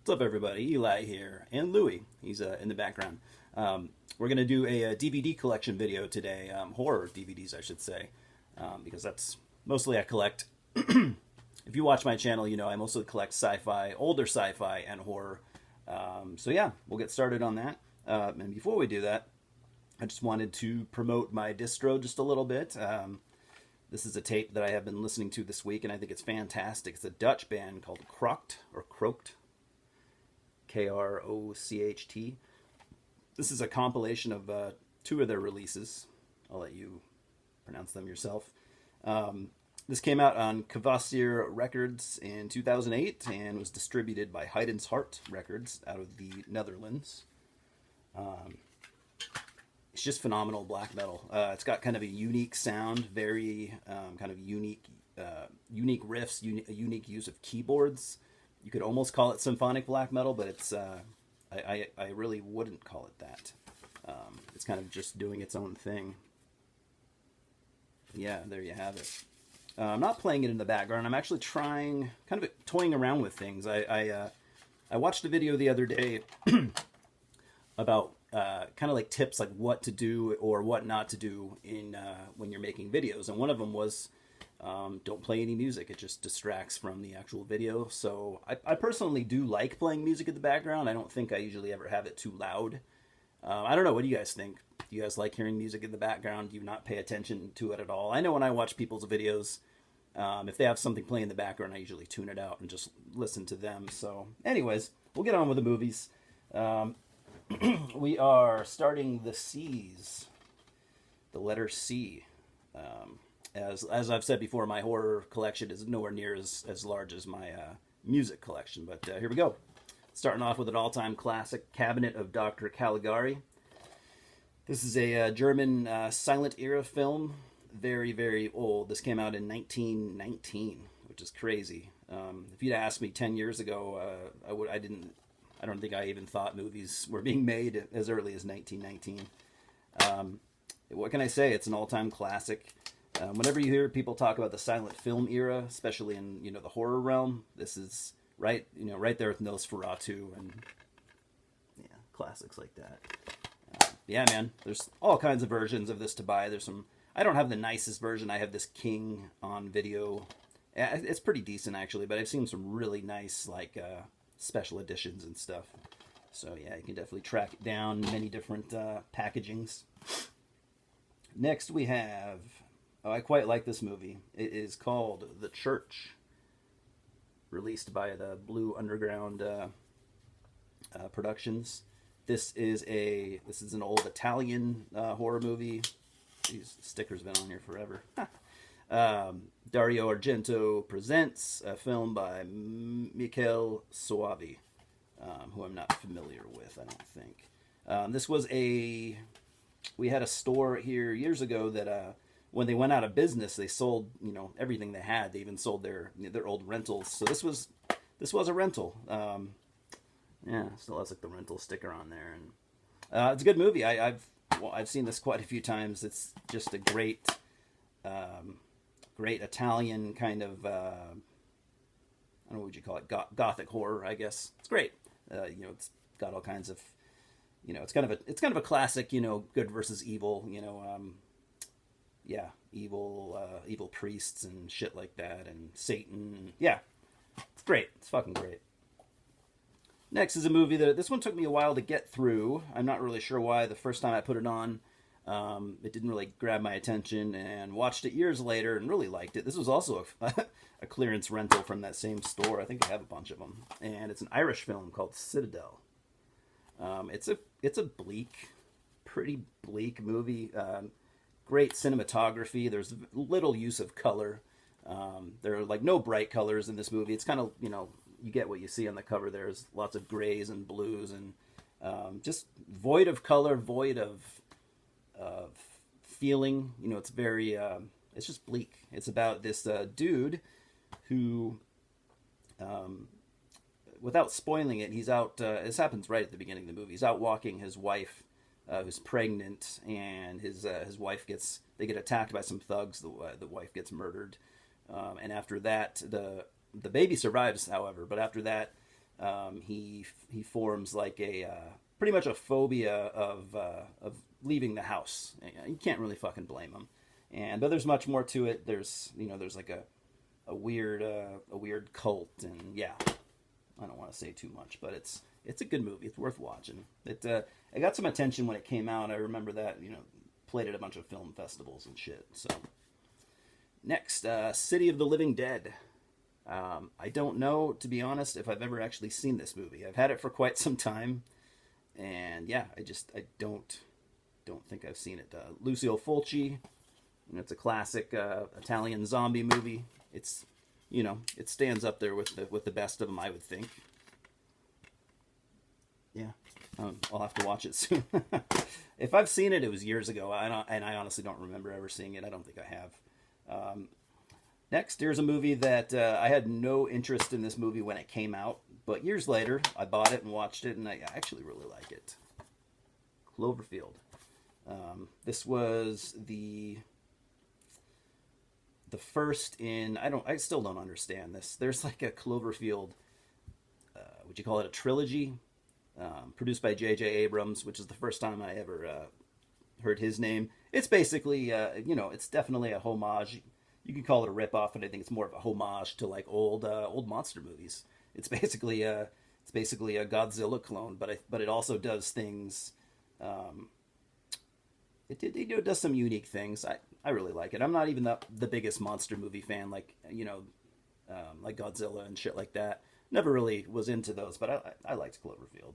What's up, everybody? Eli here, and Louie. He's in the background. We're going to do a DVD collection video today, horror DVDs, I should say, because that's mostly I collect. If you watch my channel, you know I mostly collect sci-fi, older sci-fi, and horror. So yeah, we'll get started on that. And before we do that, I just wanted to promote my distro just a little bit. This is a tape that I have been listening to this week, and I think it's fantastic. It's a Dutch band called KROHT, or KROHT. KROCHT. This is a compilation of two of their releases. I'll let you pronounce them yourself. This came out on Kvasir Records in 2008 and was distributed by Heiden's Heart Records out of the Netherlands. It's just phenomenal black metal. It's got kind of a unique sound, very kind of unique riffs, a unique use of keyboards. You could almost call it symphonic black metal, but it's I really wouldn't call it that. It's kind of just doing its own thing. Yeah, there you have it. I'm not playing it in the background. I'm actually trying, kind of toying around with things. I watched a video the other day about kind of like tips, like what to do or what not to do in when you're making videos, and one of them was don't play any music. It just distracts from the actual video. So I personally do like playing music in the background. I don't think I usually ever have it too loud. I don't know. What do you guys think? Do you guys like hearing music in the background? Do you not pay attention to it at all? I know when I watch people's videos, if they have something playing in the background, I usually tune it out and just listen to them. So anyways, we'll get on with the movies. We are starting the C's. The letter C. As I've said before, my horror collection is nowhere near as large as my music collection. But here we go. Starting off with an all-time classic, Cabinet of Dr. Caligari. This is a German silent era film. Very, very old. This came out in 1919, which is crazy. If you'd asked me 10 years ago, I don't think I even thought movies were being made as early as 1919. What can I say? It's an all-time classic. Whenever you hear people talk about the silent film era, especially in the horror realm, this is right there with Nosferatu and classics like that. Yeah, man, there's all kinds of versions of this to buy. There's some. I don't have the nicest version. I have this King on video. It's pretty decent actually, but I've seen some really nice special editions and stuff. So yeah, you can definitely track it down. Many different packagings. Next we have. Oh, I quite like this movie. It is called The Church, released by the Blue Underground Productions. This is an old Italian horror movie. These stickers have been on here forever. Dario Argento presents a film by Michele Soavi, who I'm not familiar with, I don't think. This was we had a store here years ago that when they went out of business, they sold everything they had. They even sold their old rentals. So this was a rental. Yeah, still has like the rental sticker on there, and it's a good movie. I've seen this quite a few times. It's just a great Italian kind of I don't know what you call it, gothic horror, I guess. It's great. It's got all kinds of it's kind of a classic good versus evil. Evil priests and shit like that, and Satan. Yeah, it's great. It's fucking great. Next is a movie that this one took me a while to get through. I'm not really sure why. The first time I put it on, it didn't really grab my attention, and watched it years later and really liked it. This was also a clearance rental from that same store. I think they have a bunch of them, and it's an Irish film called Citadel. It's a pretty bleak movie. Great cinematography. There's little use of color. There are no bright colors in this movie. It's kind of, you get what you see on the cover. There's lots of grays and blues and just void of color, void of feeling. It's very, it's just bleak. It's about this dude who, without spoiling it, he's out, this happens right at the beginning of the movie. He's out walking his wife, who's pregnant, and his wife they get attacked by some thugs. The wife gets murdered, and after that, the baby survives, however. But after that, he forms like a pretty much a phobia of leaving the house. You can't really fucking blame him. But there's much more to it. There's like a weird cult, and yeah, I don't want to say too much, but it's a good movie. It's worth watching. It got some attention when it came out. I remember that, played at a bunch of film festivals and shit. So next, City of the Living Dead. I don't know, to be honest, if I've ever actually seen this movie. I've had it for quite some time, and yeah, I don't think I've seen it. Lucio Fulci. It's a classic Italian zombie movie. It's it stands up there with the best of them, I would think. Yeah, I'll have to watch it soon. If I've seen it, it was years ago. And I honestly don't remember ever seeing it. I don't think I have. Next, here's a movie that I had no interest in this movie when it came out, but years later, I bought it and watched it, and I actually really like it. Cloverfield. This was the first in, I still don't understand this. There's like a Cloverfield, would you call it a trilogy? Produced by J.J. Abrams, which is the first time I ever heard his name. It's basically, it's definitely a homage. You could call it a ripoff, but I think it's more of a homage to like old monster movies. It's basically a Godzilla clone, but it also does things. It does some unique things. I really like it. I'm not even the biggest monster movie fan, like like Godzilla and shit like that. Never really was into those, but I liked Cloverfield.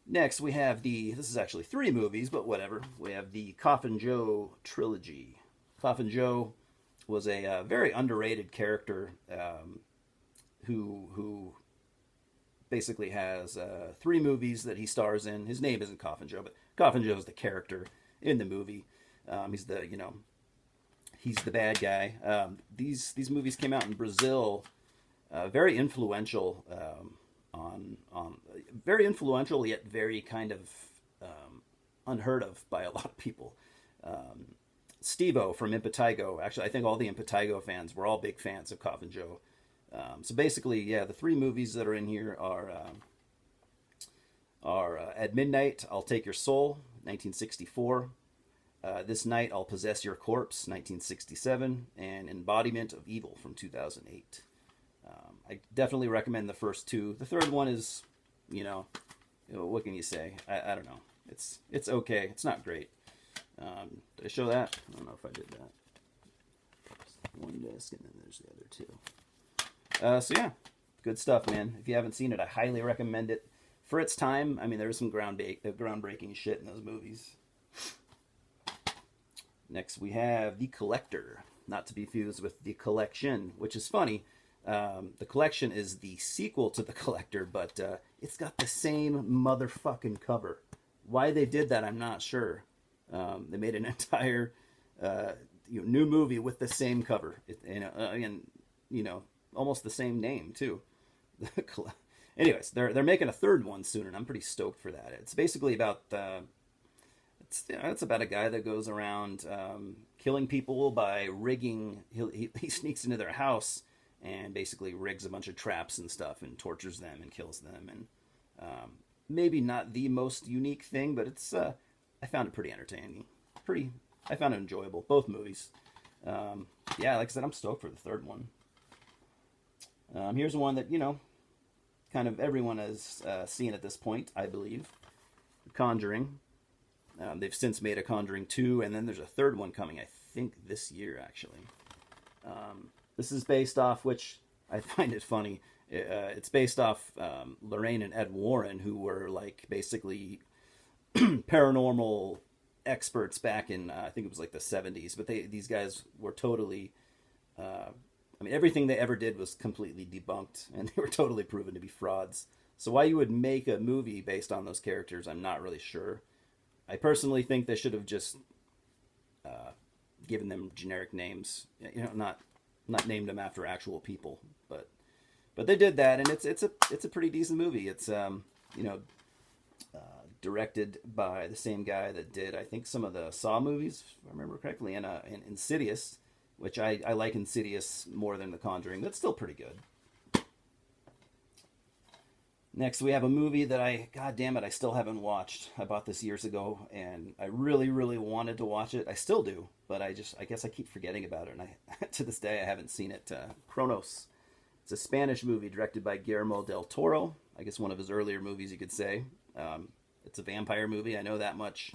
Next, we have this is actually 3 movies, but whatever. We have the Coffin Joe Trilogy. Coffin Joe was a very underrated character who basically has 3 movies that he stars in. His name isn't Coffin Joe, but Coffin Joe is the character in the movie. He's the bad guy. These movies came out in Brazil. Very influential very influential, yet very kind of unheard of by a lot of people. Steve-O from Impetigo. Actually, I think all the Impetigo fans were all big fans of Coffin Joe. So basically, yeah, the 3 movies that are in here are At Midnight, I'll Take Your Soul, 1964. This Night, I'll Possess Your Corpse, 1967. And Embodiment of Evil from 2008. I definitely recommend the first 2. The third one is, what can you say? I don't know. It's okay. It's not great. Did I show that? I don't know if I did that. One disc, and then there's the other 2. So yeah, good stuff, man. If you haven't seen it, I highly recommend it. For its time, I mean, there was some groundbreaking shit in those movies. Next, we have The Collector, not to be confused with The Collection, which is funny. The Collection is the sequel to The Collector, but it's got the same motherfucking cover. Why they did that, I'm not sure. They made an entire new movie with the same cover, and almost the same name too. Anyways, they're making a third one soon, and I'm pretty stoked for that. It's basically about it's about a guy that goes around killing people by rigging. He sneaks into their house and basically rigs a bunch of traps and stuff and tortures them and kills them. And maybe not the most unique thing, but it's I found it pretty entertaining. I found it enjoyable. Both movies. Yeah, like I said, I'm stoked for the third one. Here's one that kind of everyone has seen at this point, I believe. Conjuring. They've since made a Conjuring 2, and then there's a third one coming, I think, this year, actually. This is based off, which I find it funny, it's based off Lorraine and Ed Warren, who were, like, basically paranormal experts back in, I think it was, like, the 70s. But these guys were totally... everything they ever did was completely debunked, and they were totally proven to be frauds. So why you would make a movie based on those characters, I'm not really sure. I personally think they should have just given them generic names, not named them after actual people. But they did that, and it's a pretty decent movie. It's directed by the same guy that did, I think, some of the Saw movies, if I remember correctly, and Insidious, which I like Insidious more than The Conjuring. That's still pretty good. Next, we have a movie that God damn it, I still haven't watched. I bought this years ago, and I really, really wanted to watch it. I still do, but I guess I keep forgetting about it, and to this day, I haven't seen it. KROHT. It's a Spanish movie directed by Guillermo del Toro. I guess one of his earlier movies, you could say. It's a vampire movie. I know that much.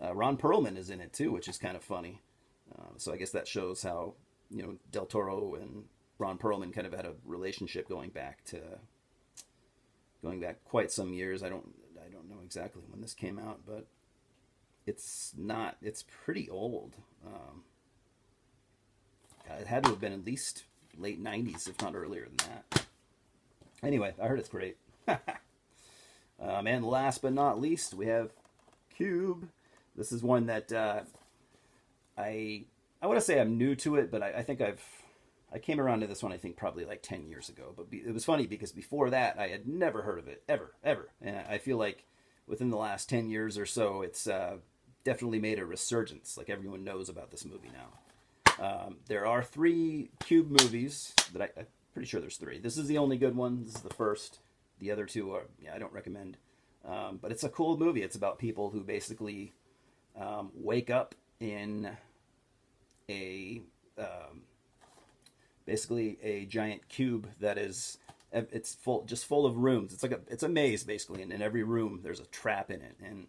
Ron Perlman is in it too, which is kind of funny. So I guess that shows how Del Toro and Ron Perlman kind of had a relationship going back quite some years. I don't know exactly when this came out, but it's pretty old. It had to have been at least late 90s, if not earlier than that. Anyway, I heard it's great. And last but not least, we have Cube. This is one that I want to say I'm new to it, but I think I came around to this one, I think, probably like 10 years ago. But it was funny because before that, I had never heard of it, ever. And I feel like within the last 10 years or so, it's definitely made a resurgence. Like, everyone knows about this movie now. There are 3 Cube movies that I'm pretty sure there's 3. This is the only good one. This is the first. The other 2 are, I don't recommend. But it's a cool movie. It's about people who basically wake up in a basically a giant cube that is just full of rooms. It's a maze basically, and in every room there's a trap in it, and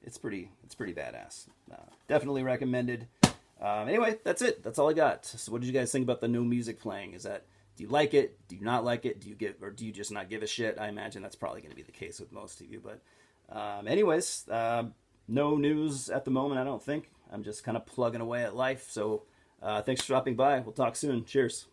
it's pretty badass. Definitely recommended. Anyway, that's it. That's all I got. So what did you guys think about the new music playing? Do you like it? Do you not like it? Do you just not give a shit? I imagine that's probably going to be the case with most of you. But anyways, no news at the moment, I don't think. I'm just kind of plugging away at life. So thanks for dropping by. We'll talk soon. Cheers.